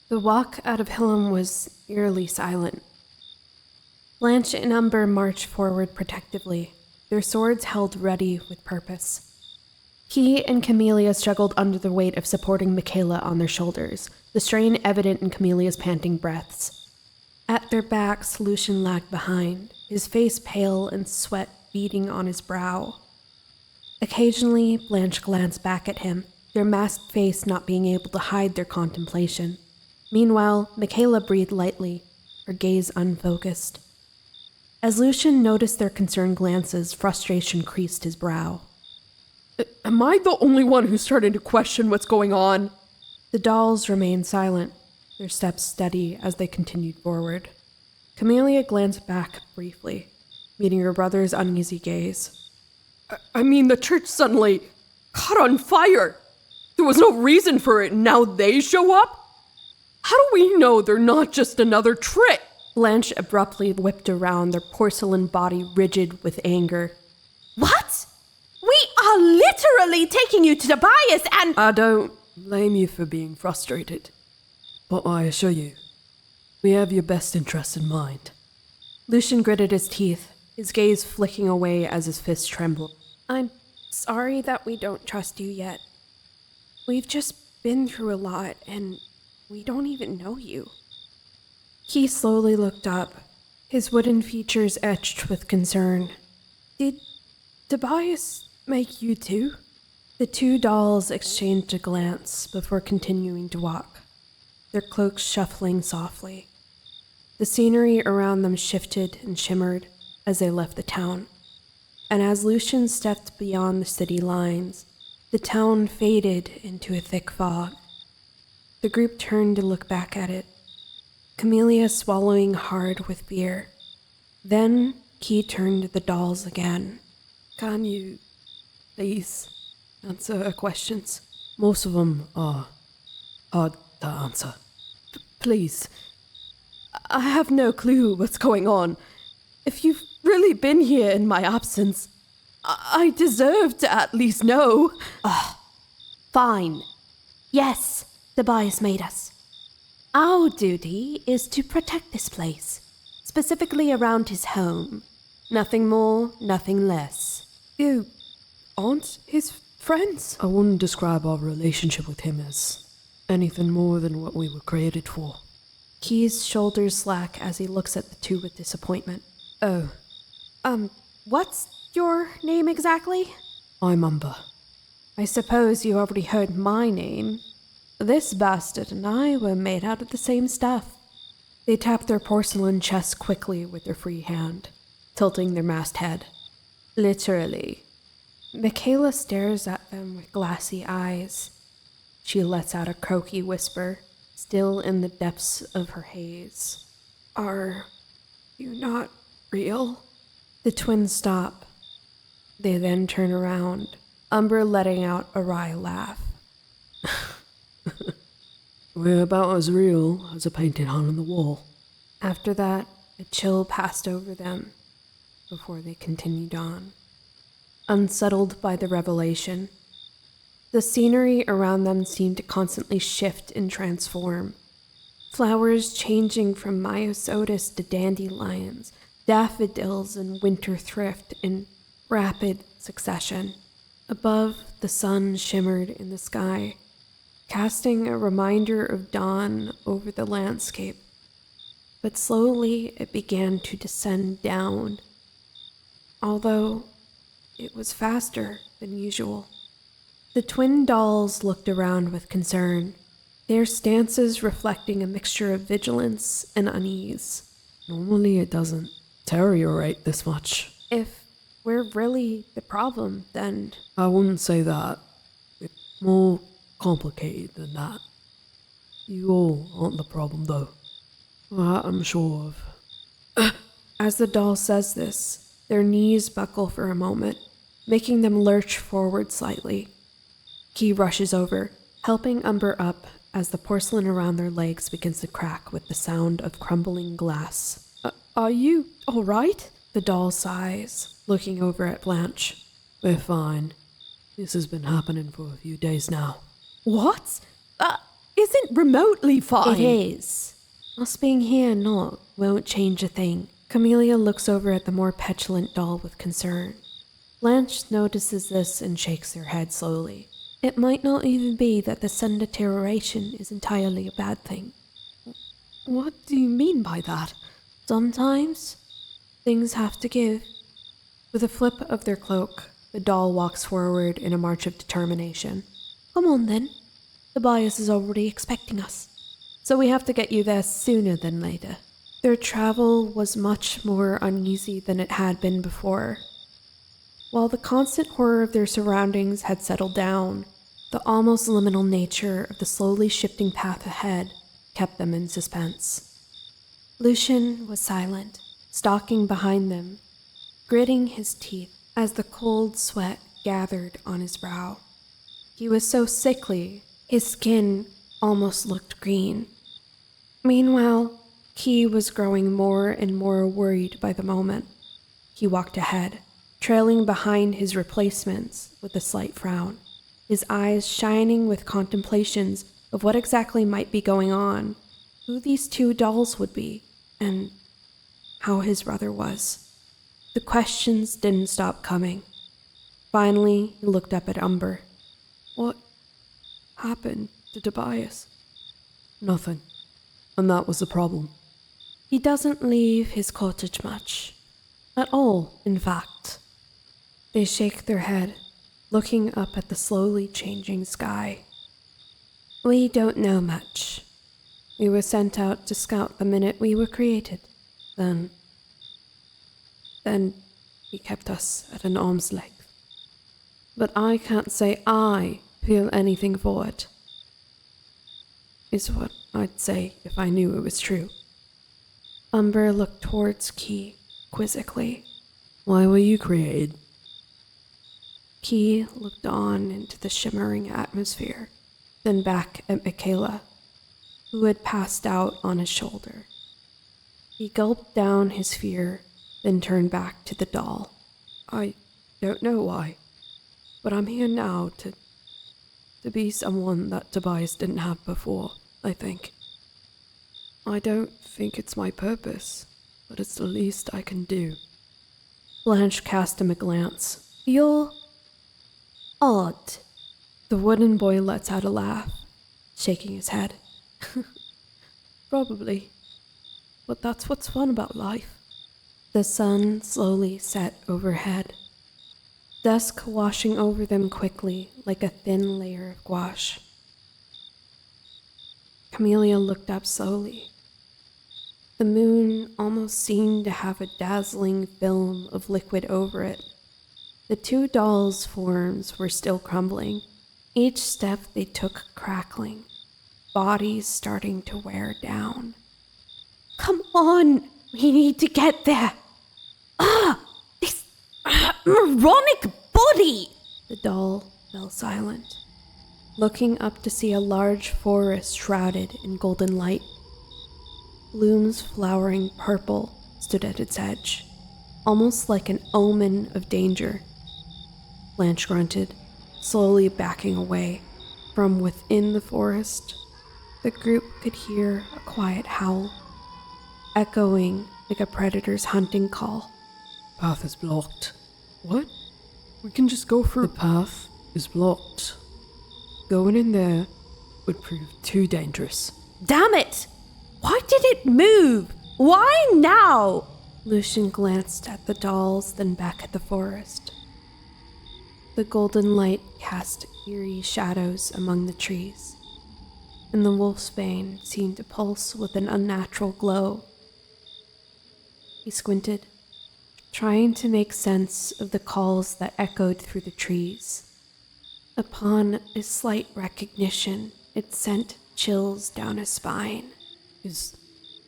The walk out of Hillam was eerily silent. Blanche and Umber marched forward protectively, their swords held ready with purpose. He and Camellia struggled under the weight of supporting Michaela on their shoulders, the strain evident in Camelia's panting breaths. At their backs, Lucian lagged behind, his face pale and sweat beading on his brow. Occasionally, Blanche glanced back at him, their masked face not being able to hide their contemplation. Meanwhile, Michaela breathed lightly, her gaze unfocused. As Lucian noticed their concerned glances, frustration creased his brow. Am I the only one who's starting to question what's going on? The dolls remained silent, their steps steady as they continued forward. Camellia glanced back briefly, meeting her brother's uneasy gaze. I mean, the church suddenly caught on fire. There was no reason for it, and now they show up? How do we know they're not just another trick? Blanche abruptly whipped around, their porcelain body rigid with anger. What? We are literally taking you to Tobias and— I don't blame you for being frustrated, but I assure you, we have your best interests in mind. Lucian gritted his teeth, his gaze flicking away as his fists trembled. I'm sorry that we don't trust you yet. We've just been through a lot, and we don't even know you. He slowly looked up, his wooden features etched with concern. Did Tobias make you too? The two dolls exchanged a glance before continuing to walk, their cloaks shuffling softly. The scenery around them shifted and shimmered as they left the town, and as Lucian stepped beyond the city lines, the town faded into a thick fog. The group turned to look back at it, Camellia swallowing hard with fear. Then Key turned to the dolls again. Can you, please, answer her questions? Most of them are hard to answer. Please. I have no clue what's going on. If you've really been here in my absence, I deserve to at least know. Fine. Yes, Tobias made us. Our duty is to protect this place, specifically around his home. Nothing more, nothing less. You aren't his friends? I wouldn't describe our relationship with him as anything more than what we were created for. Key's shoulders slack as he looks at the two with disappointment. Oh, What's your name exactly? I'm Umber. I suppose you already heard my name. This bastard and I were made out of the same stuff. They tapped their porcelain chests quickly with their free hand, tilting their masked head. Literally. Michaela stares at them with glassy eyes. She lets out a croaky whisper, still in the depths of her haze. Are you not real? The twins stop. They then turn around, Umber letting out a wry laugh. We're about as real as a painting hung on the wall. After that, a chill passed over them before they continued on. Unsettled by the revelation, the scenery around them seemed to constantly shift and transform. Flowers changing from myosotis to dandelions, daffodils and winter thrift in rapid succession. Above, the sun shimmered in the sky, casting a reminder of dawn over the landscape. But slowly it began to descend down, although it was faster than usual. The twin dolls looked around with concern, their stances reflecting a mixture of vigilance and unease. Normally it doesn't deteriorate this much. If we're really the problem, then I wouldn't say that. It's more complicated than that. You all aren't the problem, though. That I'm sure of. As the doll says this, their knees buckle for a moment, making them lurch forward slightly. Key rushes over, helping Umber up as the porcelain around their legs begins to crack with the sound of crumbling glass. Are you all right? The doll sighs, looking over at Blanche. We're fine. This has been happening for a few days now. What? isn't remotely fine. It is. Us being here or not won't change a thing. Camellia looks over at the more petulant doll with concern. Blanche notices this and shakes her head slowly. It might not even be that the sudden deterioration is entirely a bad thing. What do you mean by that? Sometimes things have to give. With a flip of their cloak, the doll walks forward in a march of determination. Come on then. Tobias is already expecting us. So we have to get you there sooner than later. Their travel was much more uneasy than it had been before. While the constant horror of their surroundings had settled down, the almost liminal nature of the slowly shifting path ahead kept them in suspense. Lucian was silent, stalking behind them, gritting his teeth as the cold sweat gathered on his brow. He was so sickly, his skin almost looked green. Meanwhile, Key was growing more and more worried by the moment. He walked ahead, trailing behind his replacements with a slight frown, his eyes shining with contemplations of what exactly might be going on, who these two dolls would be, and how his brother was. The questions didn't stop coming. Finally, he looked up at Umber. What happened to Tobias? Nothing. And that was the problem. He doesn't leave his cottage much. At all, in fact. They shake their head, looking up at the slowly changing sky. We don't know much. We were sent out to scout the minute we were created. Then he kept us at an arm's length. But I can't say I feel anything for it. Is what I'd say if I knew it was true. Umber looked towards Key, quizzically. Why were you created? Key looked on into the shimmering atmosphere, then back at Michaela, who had passed out on his shoulder. He gulped down his fear, then turned back to the doll. I don't know why, but I'm here now to be someone that Tobias didn't have before, I think. I don't think it's my purpose, but it's the least I can do. Blanche cast him a glance. You're odd. The wooden boy lets out a laugh, shaking his head. Probably, but that's what's fun about life. The sun slowly set overhead, dusk washing over them quickly like a thin layer of gouache. Camellia looked up slowly. The moon almost seemed to have a dazzling film of liquid over it. The two dolls' forms were still crumbling, each step they took crackling, bodies starting to wear down. Come on, we need to get there. This moronic body! The doll fell silent, looking up to see a large forest shrouded in golden light. Blooms flowering purple stood at its edge, almost like an omen of danger. Blanche grunted, slowly backing away. From within the forest, the group could hear a quiet howl, echoing like a predator's hunting call. Path is blocked. What? We can just go through. The path is blocked. Going in there would prove too dangerous. Damn it! Why did it move? Why now? Lucian glanced at the dolls, then back at the forest. The golden light cast eerie shadows among the trees, and the wolf's bane seemed to pulse with an unnatural glow. He squinted, trying to make sense of the calls that echoed through the trees. Upon a slight recognition, it sent chills down his spine. Is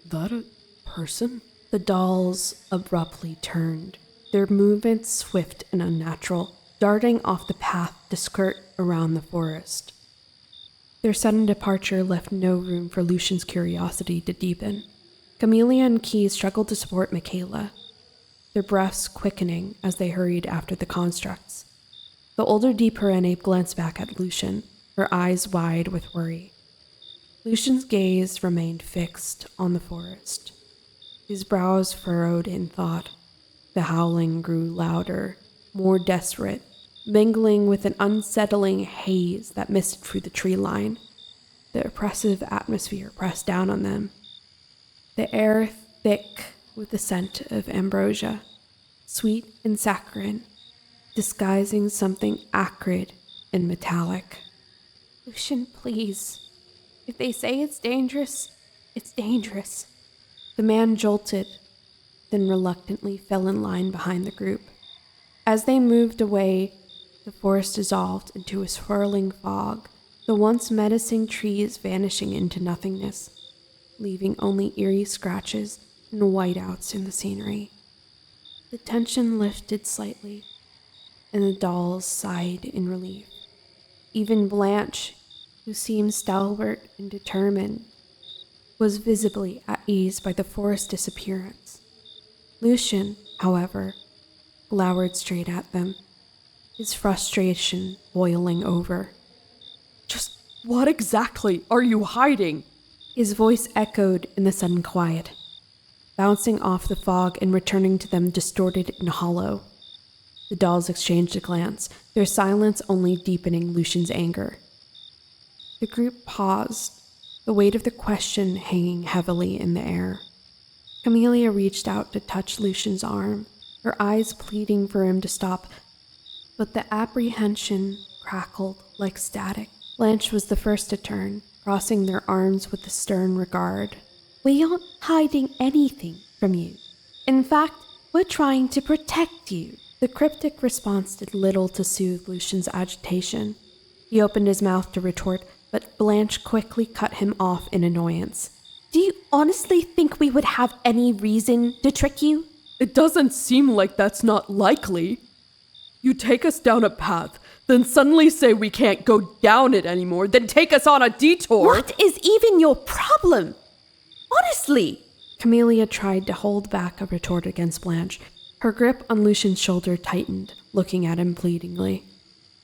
that a person? The dolls abruptly turned, their movements swift and unnatural, darting off the path to skirt around the forest. Their sudden departure left no room for Lucian's curiosity to deepen. Camellia and Key struggled to support Michaela, their breaths quickening as they hurried after the constructs. The older D. Perenne glanced back at Lucian, her eyes wide with worry. Lucian's gaze remained fixed on the forest, his brows furrowed in thought. The howling grew louder, more desperate, mingling with an unsettling haze that misted through the tree line. The oppressive atmosphere pressed down on them, the air thick with the scent of ambrosia, sweet and saccharine, disguising something acrid and metallic. Lucian, please. If they say it's dangerous, it's dangerous. The man jolted, then reluctantly fell in line behind the group. As they moved away, the forest dissolved into a swirling fog, the once menacing trees vanishing into nothingness, leaving only eerie scratches and whiteouts in the scenery. The tension lifted slightly, and the dolls sighed in relief. Even Blanche, who seemed stalwart and determined, was visibly at ease by the forest's disappearance. Lucian, however, glowered straight at them, his frustration boiling over. Just what exactly are you hiding? His voice echoed in the sudden quiet, bouncing off the fog and returning to them distorted and hollow. The dolls exchanged a glance, their silence only deepening Lucian's anger. The group paused, the weight of the question hanging heavily in the air. Camellia reached out to touch Lucian's arm, her eyes pleading for him to stop, but the apprehension crackled like static. Blanche was the first to turn, crossing their arms with a stern regard. We aren't hiding anything from you. In fact, we're trying to protect you. The cryptic response did little to soothe Lucian's agitation. He opened his mouth to retort, but Blanche quickly cut him off in annoyance. Do you honestly think we would have any reason to trick you? It doesn't seem like that's not likely. You take us down a path, then suddenly say we can't go down it anymore, then take us on a detour. What is even your problem? Honestly. Camellia tried to hold back a retort against Blanche. Her grip on Lucian's shoulder tightened, looking at him pleadingly.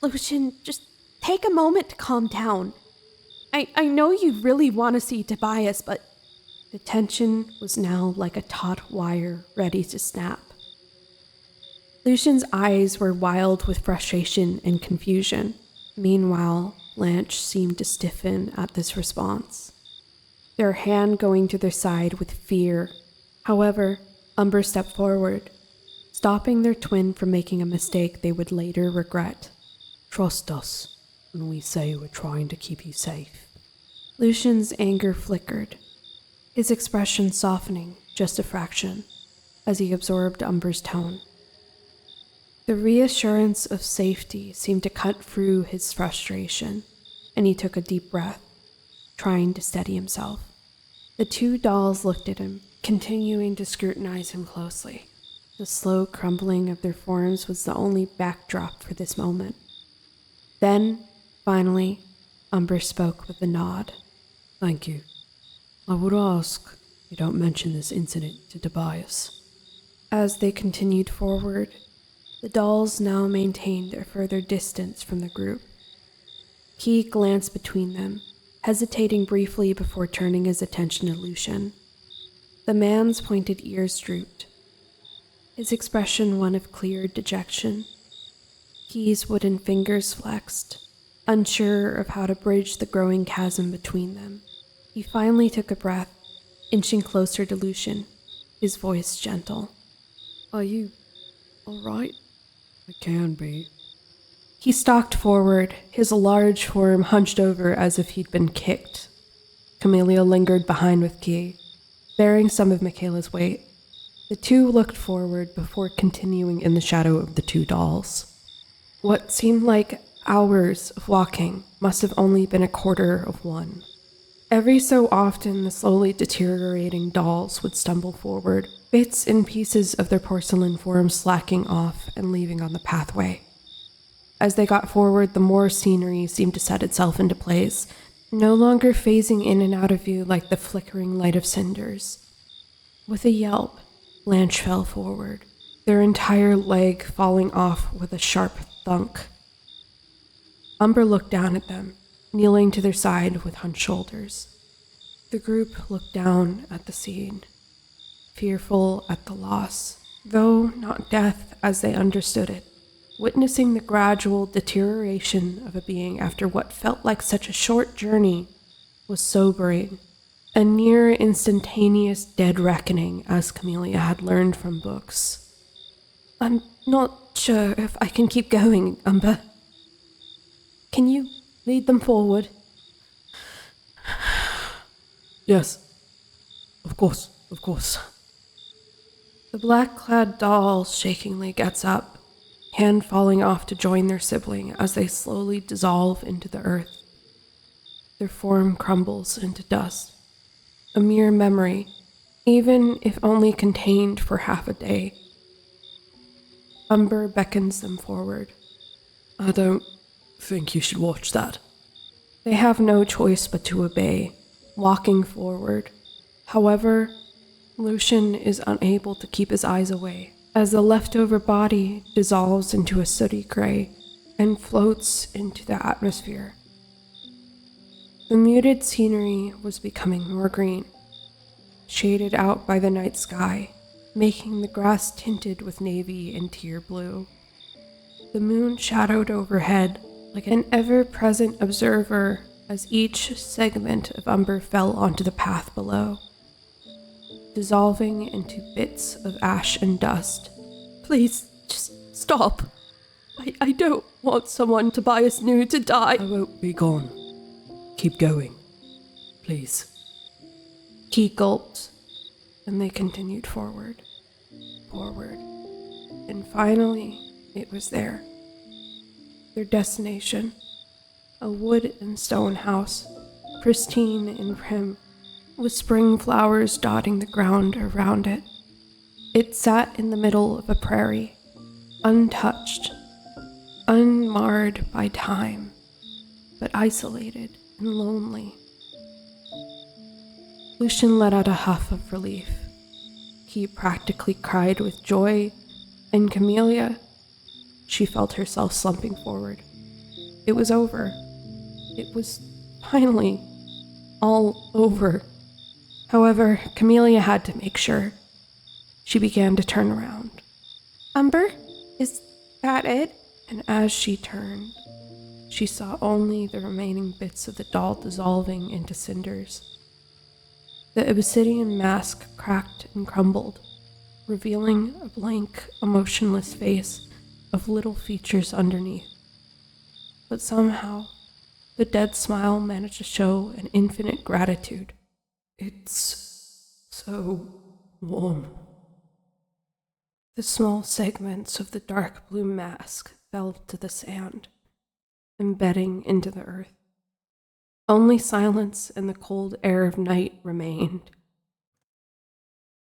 Lucian, just take a moment to calm down. I know you really want to see Tobias, but... The tension was now like a taut wire ready to snap. Lucian's eyes were wild with frustration and confusion. Meanwhile, Blanche seemed to stiffen at this response, their hand going to their side with fear. However, Umber stepped forward, stopping their twin from making a mistake they would later regret. Trust us when we say we're trying to keep you safe. Lucian's anger flickered, his expression softening just a fraction as he absorbed Umber's tone. The reassurance of safety seemed to cut through his frustration, and he took a deep breath, trying to steady himself. The two dolls looked at him, continuing to scrutinize him closely. The slow crumbling of their forms was the only backdrop for this moment. Then, finally, Umber spoke with a nod. Thank you. I would ask you don't mention this incident to Tobias. As they continued forward, the dolls now maintained a further distance from the group. Key glanced between them, hesitating briefly before turning his attention to Lucian. The man's pointed ears drooped, his expression one of clear dejection. Key's wooden fingers flexed, unsure of how to bridge the growing chasm between them. He finally took a breath, inching closer to Lucian, his voice gentle. Are you all right? I can be. He stalked forward, his large form hunched over as if he'd been kicked. Camellia lingered behind with Key, bearing some of Michaela's weight. The two looked forward before continuing in the shadow of the two dolls. What seemed like hours of walking must have only been a quarter of one. Every so often, the slowly deteriorating dolls would stumble forward, bits and pieces of their porcelain forms slacking off and leaving on the pathway. As they got forward, the more scenery seemed to set itself into place, no longer phasing in and out of view like the flickering light of cinders. With a yelp, Blanche fell forward, their entire leg falling off with a sharp thunk. Umber looked down at them, kneeling to their side with hunched shoulders. The group looked down at the scene, fearful at the loss, though not death as they understood it. Witnessing the gradual deterioration of a being after what felt like such a short journey was sobering, a near instantaneous dead reckoning as Camellia had learned from books. I'm not sure if I can keep going, Umber. Can you lead them forward? Yes. Of course, of course. The black-clad doll shakingly gets up, hand falling off to join their sibling as they slowly dissolve into the earth. Their form crumbles into dust, a mere memory, even if only contained for half a day. Umber beckons them forward. I don't think you should watch that. They have no choice but to obey, walking forward. However, Lucian is unable to keep his eyes away as the leftover body dissolves into a sooty gray and floats into the atmosphere. The muted scenery was becoming more green, shaded out by the night sky, making the grass tinted with navy and tear blue. The moon shadowed overhead like an ever-present observer as each segment of umber fell onto the path below, dissolving into bits of ash and dust. Please, just stop. I don't want someone Tobias knew to die. I won't be gone. Keep going. Please. He gulped, and they continued forward, and finally it was there. Their destination, a wood and stone house, pristine and prim, with spring flowers dotting the ground around it. It sat in the middle of a prairie, untouched, unmarred by time, but isolated and lonely. Lucian let out a huff of relief. He practically cried with joy, and Camellia, she felt herself slumping forward. It was over. It was finally all over. However, Camellia had to make sure. She began to turn around. Umber, is that it? And as she turned, she saw only the remaining bits of the doll dissolving into cinders. The obsidian mask cracked and crumbled, revealing a blank, emotionless face of little features underneath. But somehow, the dead smile managed to show an infinite gratitude. It's so warm. The small segments of the dark blue mask fell to the sand, embedding into the earth. Only silence and the cold air of night remained.